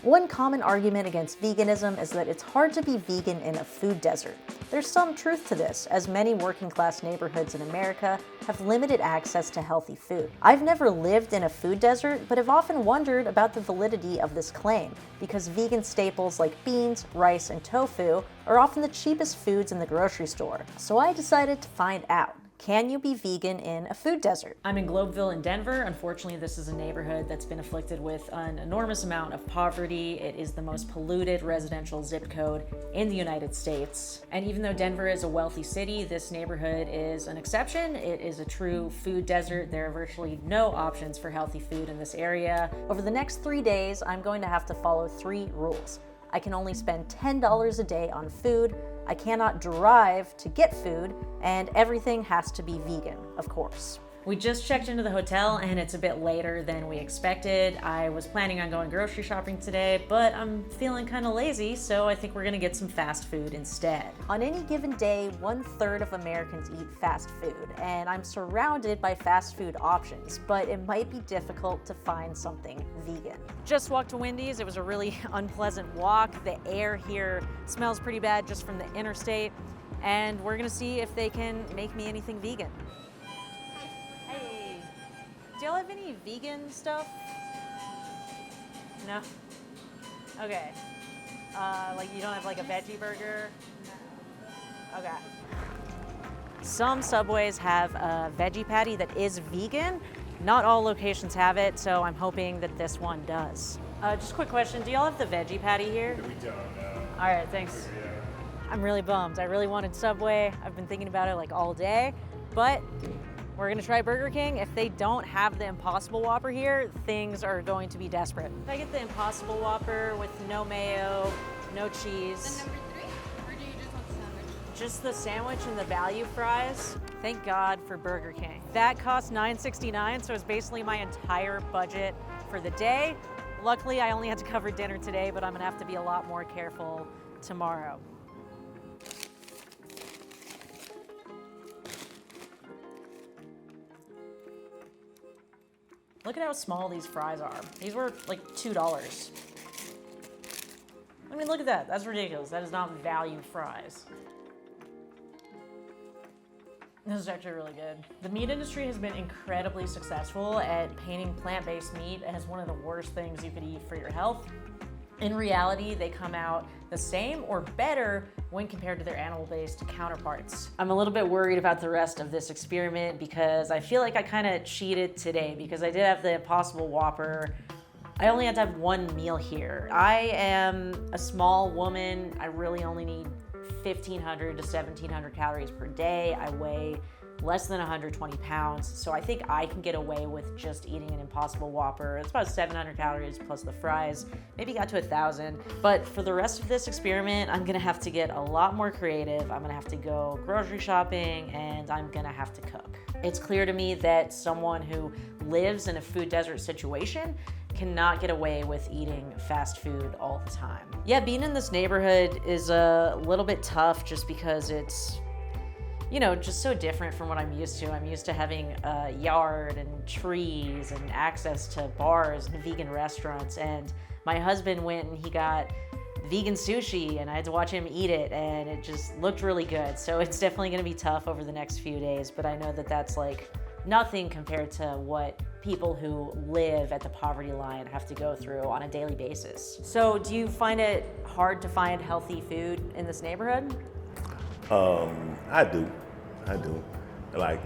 One common argument against veganism is that it's hard to be vegan in a food desert. There's some truth to this, as many working-class neighborhoods in America have limited access to healthy food. I've never lived in a food desert, but have often wondered about the validity of this claim, because vegan staples like beans, rice, and tofu are often the cheapest foods in the grocery store. So I decided to find out. Can you be vegan in a food desert? I'm in Globeville in Denver. Unfortunately, this is a neighborhood that's been afflicted with an enormous amount of poverty. It is the most polluted residential zip code in the United States. And even though Denver is a wealthy city, this neighborhood is an exception. It is a true food desert. There are virtually no options for healthy food in this area. Over the next 3 days, I'm going to have to follow 3 rules. I can only spend $10 a day on food, I cannot drive to get food, and everything has to be vegan, of course. We just checked into the hotel and it's a bit later than we expected. I was planning on going grocery shopping today, but I'm feeling kind of lazy, so I think we're gonna get some fast food instead. On any given day, 1/3 of Americans eat fast food, and I'm surrounded by fast food options, but it might be difficult to find something vegan. Just walked to Wendy's. It was a really unpleasant walk. The air here smells pretty bad just from the interstate, and we're gonna see if they can make me anything vegan. Do y'all have any vegan stuff? No? Okay. Like you don't have like a veggie burger? No. Okay. Some Subways have a veggie patty that is vegan. Not all locations have it, so I'm hoping that this one does. Just a quick question, do y'all have the veggie patty here? We don't know. All right, thanks. Yeah. I'm really bummed. I really wanted Subway. I've been thinking about it like all day, but we're gonna try Burger King. If they don't have the Impossible Whopper here, things are going to be desperate. If I get the Impossible Whopper with no mayo, no cheese. The number 3, or do you just want the sandwich? Just the sandwich and the value fries. Thank God for Burger King. That cost $9.69, so it's basically my entire budget for the day. Luckily, I only had to cover dinner today, but I'm gonna have to be a lot more careful tomorrow. Look at how small these fries are. These were like $2. I mean, look at that. That's ridiculous. That is not value fries. This is actually really good. The meat industry has been incredibly successful at painting plant-based meat as one of the worst things you could eat for your health. In reality, they come out the same or better when compared to their animal-based counterparts. I'm a little bit worried about the rest of this experiment because I feel like I kind of cheated today because I did have the Impossible Whopper. I only had to have one meal here. I am a small woman. I really only need 1,500 to 1,700 calories per day. I weigh less than 120 pounds, so I think I can get away with just eating an Impossible Whopper. It's about 700 calories plus the fries, maybe got to 1,000. But for the rest of this experiment, I'm gonna have to get a lot more creative. I'm gonna have to go grocery shopping, and I'm gonna have to cook. It's clear to me that someone who lives in a food desert situation cannot get away with eating fast food all the time. Yeah, being in this neighborhood is a little bit tough just because it's, you know, just so different from what I'm used to. I'm used to having a yard and trees and access to bars and vegan restaurants. And my husband went and he got vegan sushi and I had to watch him eat it and it just looked really good. So it's definitely gonna be tough over the next few days, but I know that that's like nothing compared to what people who live at the poverty line have to go through on a daily basis. So do you find it hard to find healthy food in this neighborhood? I do. Like,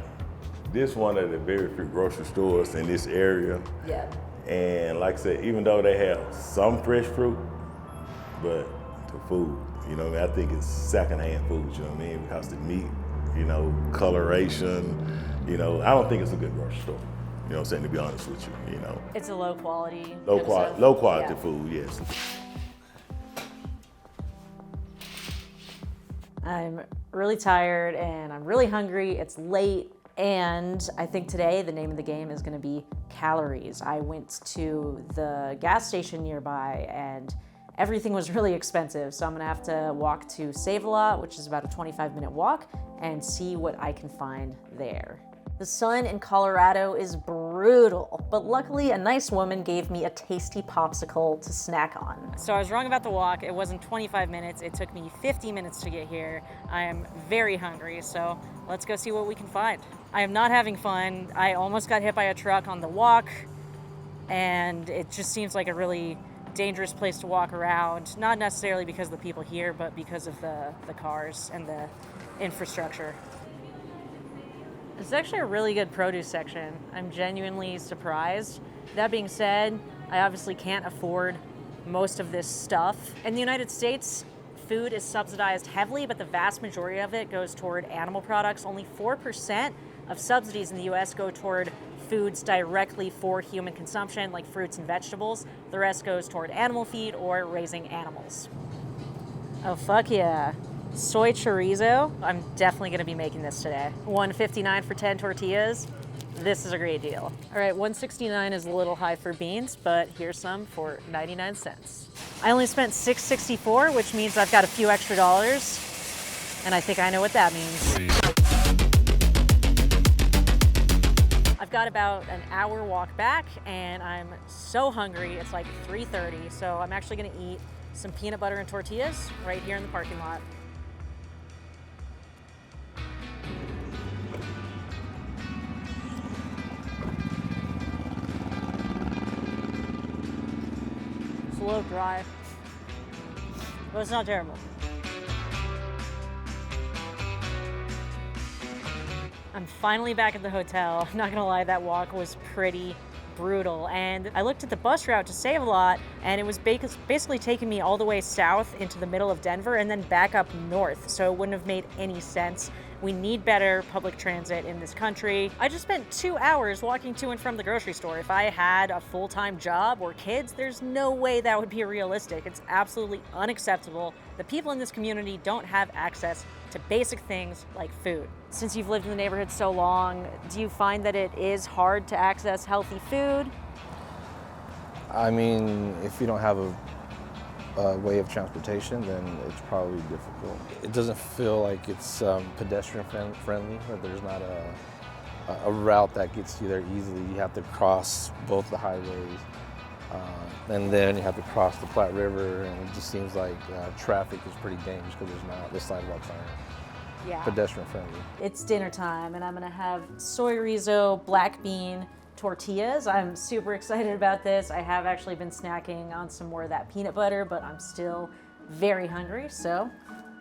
this one of the very few grocery stores in this area. Yeah. And like I said, even though they have some fresh fruit, but the food, you know, I think it's secondhand food, you know what I mean? Because the meat, you know, coloration, you know, I don't think it's a good grocery store. You know what I'm saying, to be honest with you, you know. It's a low quality. Low quality food, yes. I'm really tired and I'm really hungry. It's late and I think today the name of the game is gonna be calories. I went to the gas station nearby and everything was really expensive. So I'm gonna have to walk to Save-A-Lot, which is about a 25-minute walk, and see what I can find there. The sun in Colorado is brutal. But luckily, a nice woman gave me a tasty popsicle to snack on. So I was wrong about the walk. It wasn't 25 minutes. It took me 50 minutes to get here. I am very hungry, so let's go see what we can find. I am not having fun. I almost got hit by a truck on the walk, and it just seems like a really dangerous place to walk around. Not necessarily because of the people here, but because of the cars and the infrastructure. It's actually a really good produce section. I'm genuinely surprised. That being said, I obviously can't afford most of this stuff. In the United States, food is subsidized heavily, but the vast majority of it goes toward animal products. Only 4% of subsidies in the US go toward foods directly for human consumption, like fruits and vegetables. The rest goes toward animal feed or raising animals. Oh, fuck yeah. Soy chorizo. I'm definitely gonna be making this today. $1.59 for 10 tortillas. This is a great deal. All right, $1.69 is a little high for beans, but here's some for 99 cents. I only spent $6.64, which means I've got a few extra dollars, and I think I know what that means. I've got about an hour walk back, and I'm so hungry. It's like 3:30, so I'm actually gonna eat some peanut butter and tortillas right here in the parking lot. It's a little dry, but it's not terrible. I'm finally back at the hotel. I'm not gonna lie, that walk was pretty brutal. And I looked at the bus route to save a lot, and it was basically taking me all the way south into the middle of Denver and then back up north. So it wouldn't have made any sense. We need better public transit in this country. I just spent 2 hours walking to and from the grocery store. If I had a full-time job or kids, there's no way that would be realistic. It's absolutely unacceptable that people in this community don't have access to basic things like food. Since you've lived in the neighborhood so long, do you find that it is hard to access healthy food? I mean, if you don't have a way of transportation, then it's probably difficult. It doesn't feel like it's pedestrian friendly, that there's not a route that gets you there easily. You have to cross both the highways, and then you have to cross the Platte River, and it just seems like traffic is pretty dangerous because the sidewalks aren't pedestrian friendly. It's dinner time, and I'm gonna have soy chorizo, black bean, tortillas. I'm super excited about this. I have actually been snacking on some more of that peanut butter, but I'm still very hungry, so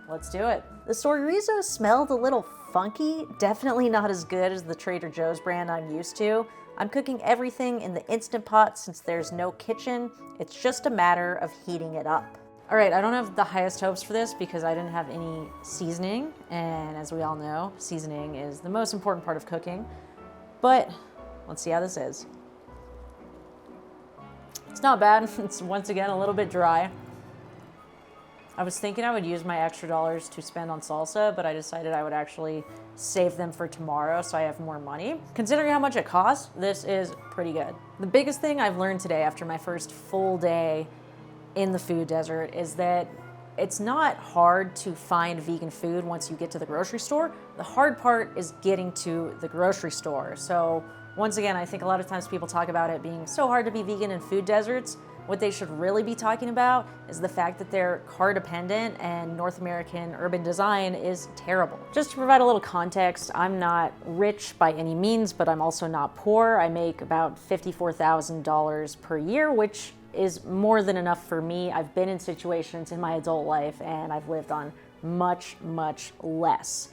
let's do it. The soy chorizo smelled a little funky, definitely not as good as the Trader Joe's brand I'm used to. I'm cooking everything in the Instant Pot since there's no kitchen. It's just a matter of heating it up. All right, I don't have the highest hopes for this because I didn't have any seasoning, and as we all know, seasoning is the most important part of cooking, but let's see how this is. It's not bad. It's once again a little bit dry. I was thinking I would use my extra dollars to spend on salsa, but I decided I would actually save them for tomorrow so I have more money. Considering how much it costs, this is pretty good. The biggest thing I've learned today after my first full day in the food desert is that it's not hard to find vegan food once you get to the grocery store. The hard part is getting to the grocery store. So once again, I think a lot of times people talk about it being so hard to be vegan in food deserts. What they should really be talking about is the fact that they're car dependent and North American urban design is terrible. Just to provide a little context, I'm not rich by any means, but I'm also not poor. I make about $54,000 per year, which is more than enough for me. I've been in situations in my adult life and I've lived on much, much less.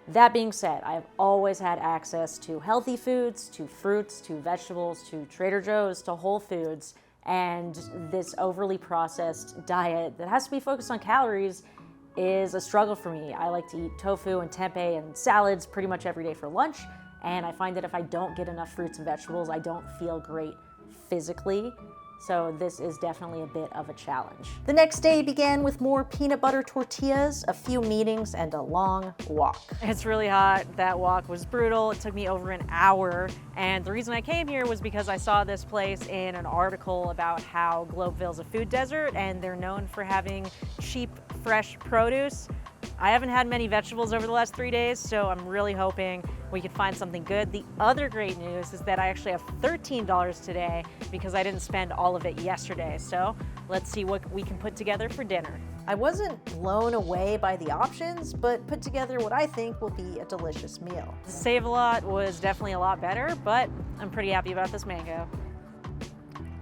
That being said, I've always had access to healthy foods, to fruits, to vegetables, to Trader Joe's, to Whole Foods, and this overly processed diet that has to be focused on calories is a struggle for me. I like to eat tofu and tempeh and salads pretty much every day for lunch, and I find that if I don't get enough fruits and vegetables, I don't feel great physically. So this is definitely a bit of a challenge. The next day began with more peanut butter tortillas, a few meetings, and a long walk. It's really hot. That walk was brutal. It took me over an hour. And the reason I came here was because I saw this place in an article about how Globeville's a food desert and they're known for having cheap, fresh produce. I haven't had many vegetables over the last 3 days, so I'm really hoping we can find something good. The other great news is that I actually have $13 today because I didn't spend all of it yesterday. So let's see what we can put together for dinner. I wasn't blown away by the options, but put together what I think will be a delicious meal. The Save-A-Lot was definitely a lot better, but I'm pretty happy about this mango.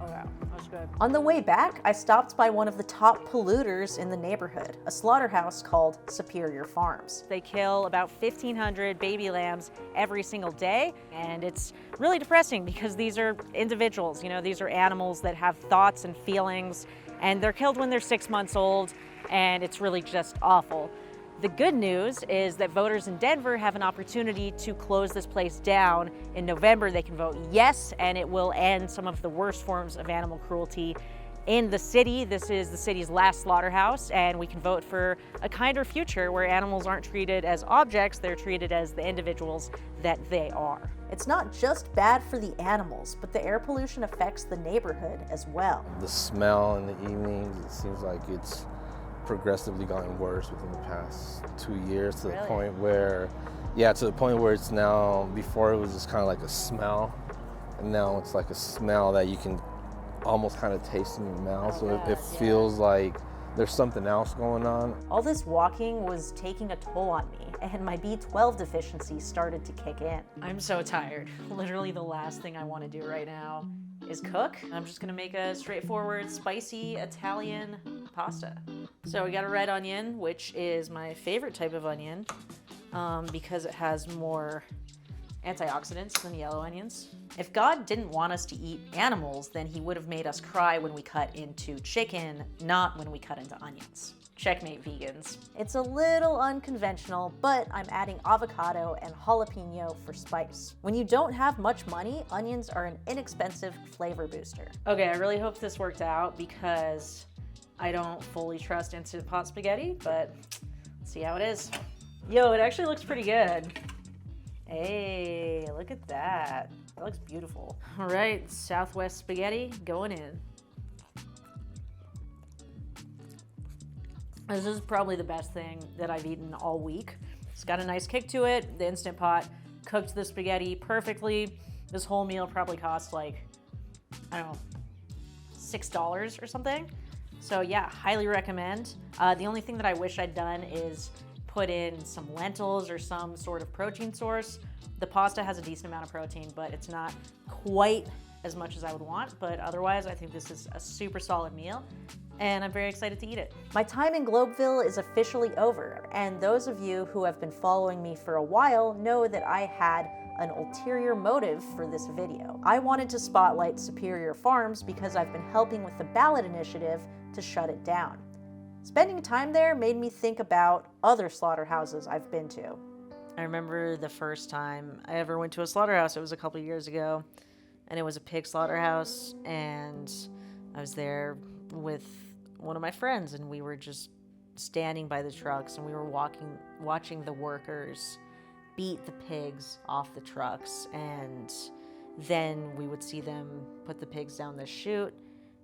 Oh yeah, that's good. On the way back, I stopped by one of the top polluters in the neighborhood, a slaughterhouse called Superior Farms. They kill about 1,500 baby lambs every single day, and it's really depressing because these are individuals, these are animals that have thoughts and feelings, and they're killed when they're 6 months old, and it's really just awful. The good news is that voters in Denver have an opportunity to close this place down. In November, they can vote yes, and it will end some of the worst forms of animal cruelty in the city. This is the city's last slaughterhouse, and we can vote for a kinder future where animals aren't treated as objects, they're treated as the individuals that they are. It's not just bad for the animals, but the air pollution affects the neighborhood as well. The smell in the evenings, it seems like it's progressively gotten worse within the past 2 years to the point where, it's now, before it was just kind of like a smell, and now it's like a smell that you can almost kind of taste in your mouth. So it feels like there's something else going on. All this walking was taking a toll on me, and my B12 deficiency started to kick in. I'm so tired. Literally the last thing I want to do right now is cook. I'm just gonna make a straightforward, spicy Italian pasta. So we got a red onion, which is my favorite type of onion because it has more antioxidants than yellow onions. If God didn't want us to eat animals, then he would have made us cry when we cut into chicken, not when we cut into onions. Checkmate, vegans. It's a little unconventional, but I'm adding avocado and jalapeno for spice. When you don't have much money, onions are an inexpensive flavor booster. Okay, I really hope this worked out because I don't fully trust Instant Pot spaghetti, but let's see how it is. Yo, it actually looks pretty good. Hey, look at that. That looks beautiful. All right, Southwest spaghetti going in. This is probably the best thing that I've eaten all week. It's got a nice kick to it. The Instant Pot cooked the spaghetti perfectly. This whole meal probably cost like, I don't know, $6 or something. So yeah, highly recommend. The only thing that I wish I'd done is put in some lentils or some sort of protein source. The pasta has a decent amount of protein, but it's not quite as much as I would want. But otherwise, I think this is a super solid meal, and I'm very excited to eat it. My time in Globeville is officially over, and those of you who have been following me for a while know that I had an ulterior motive for this video. I wanted to spotlight Superior Farms because I've been helping with the ballot initiative to shut it down. Spending time there made me think about other slaughterhouses I've been to. I remember the first time I ever went to a slaughterhouse. It was a couple years ago, and it was a pig slaughterhouse, and I was there with one of my friends, and we were just standing by the trucks, and we were watching the workers beat the pigs off the trucks, and then we would see them put the pigs down the chute,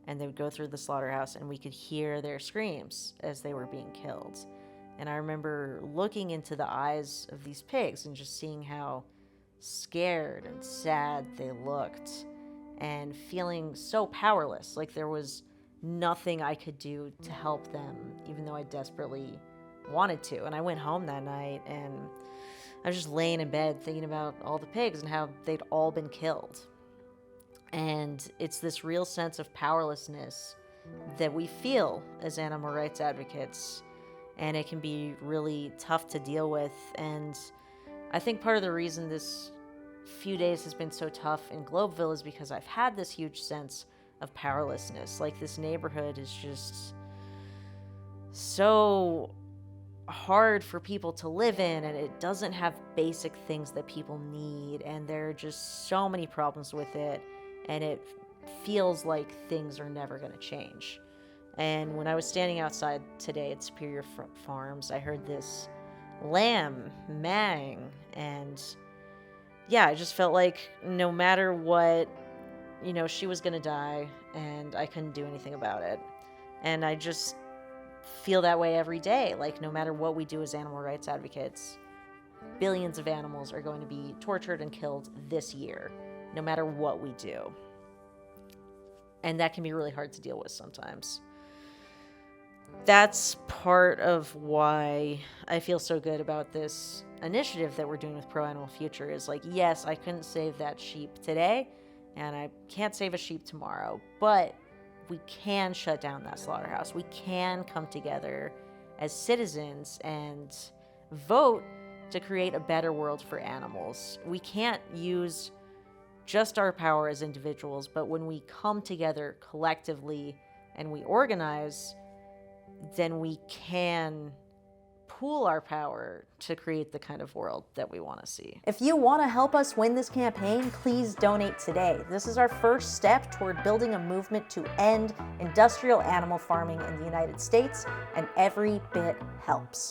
and they would go through the slaughterhouse, and we could hear their screams as they were being killed. And I remember looking into the eyes of these pigs and just seeing how scared and sad they looked, and feeling so powerless, like there was nothing I could do to help them, even though I desperately wanted to. And I went home that night, and I was just laying in bed thinking about all the pigs and how they'd all been killed. And it's this real sense of powerlessness that we feel as animal rights advocates, and it can be really tough to deal with. And I think part of the reason this few days has been so tough in Globeville is because I've had this huge sense of powerlessness. Like, this neighborhood is just so hard for people to live in, and it doesn't have basic things that people need, and there are just so many problems with it, and it feels like things are never going to change. And when I was standing outside today at Superior Farms, I heard this lamb maaing, and yeah, I just felt like no matter what, she was going to die, and I couldn't do anything about it. And I just feel that way every day. Like, no matter what we do as animal rights advocates, billions of animals are going to be tortured and killed this year, no matter what we do. And that can be really hard to deal with sometimes. That's part of why I feel so good about this initiative that we're doing with Pro Animal Future is like, yes, I couldn't save that sheep today, and I can't save a sheep tomorrow, but we can shut down that slaughterhouse. We can come together as citizens and vote to create a better world for animals. We can't use just our power as individuals, but when we come together collectively and we organize, then we can pool our power to create the kind of world that we want to see. If you want to help us win this campaign, please donate today. This is our first step toward building a movement to end industrial animal farming in the United States, and every bit helps.